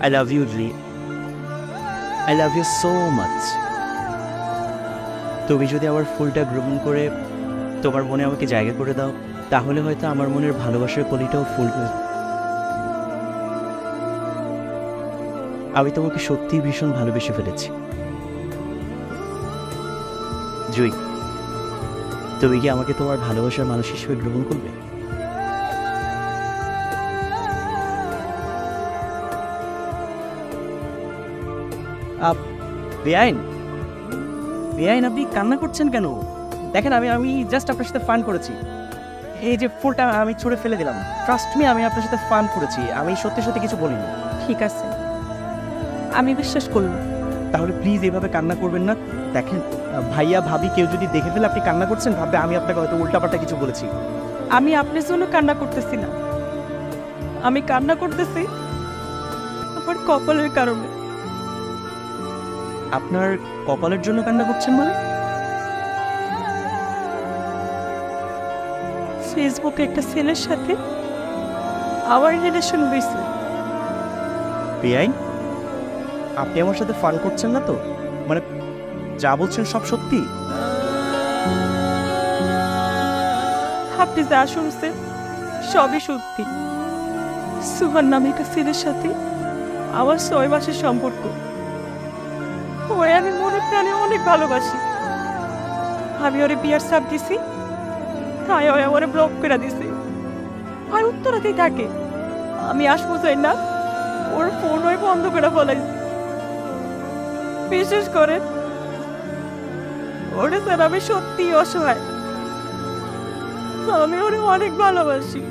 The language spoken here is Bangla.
I love you Lee, I love you so much. তুমি যদি আমার ফুলটা গ্রহণ করে তোমার মনে আমাকে জায়গা করে দাও, তাহলে হয়তো আমার মনের ভালোবাসার কলিটাও ফুলবে। আমি তোমাকে সত্যিই ভীষণ ভালোবেসে ফেলেছি জুই। তুমি কি আমাকে তোমার ভালোবাসার মানুষ হিসেবে গ্রহণ করবে? বেআইন, বেআইন আপনি কান্না করছেন কেন? দেখেন আমি আমি জাস্ট আপনার সাথে ফান করেছি। এই যে ফুলটা আমি ছুঁড়ে ফেলে দিলাম, ট্রাস্ট মি আমি আপনার সাথে ফান করেছি, আমি সত্যি সত্যি কিছু বলিনি। ঠিক আছে, আমি বিশ্বাস করলাম। তাহলে প্লিজ এইভাবে কান্না করবেন না। দেখেন ভাইয়া ভাবি কেউ যদি দেখে ফেলে আপনি কান্না করছেন, ভাববে আমি আপনাকে হয়তো উল্টাপাল্টা কিছু বলেছি। আমি আপনার জন্য কান্না করতেছি না, আমি কান্না করতেছি আমার কপালের কারণে। আপনার কপালের জন্য কান্না করছেন মানে? ফেসবুকে একটা ছেলের সাথে আমার রিলেশন হয়েছে। বেআইন, আপনি আমার সাথে ফান করছেন না তো? মানে যা বলছেন সব সত্যি? আপনি যা শুনছেন সবই সত্যি। সুহান নামে একটা ছেলের সাথে আমার 6 মাসের সম্পর্ক। ওরে আমি মনে প্রাণে অনেক ভালোবাসি। আমি ওরে বিয়ার চাপ দিছি, তাই ওই আমারে ব্লক করে দিছে আর উত্তরাতেই থাকে। আমি আসবো চাই না, ওর ফোন ওই বন্ধ করে ফেলাইছি। বিশেষ করে ওরে স্যার আমি সত্যি অসহায়, আমি ওরে অনেক ভালোবাসি।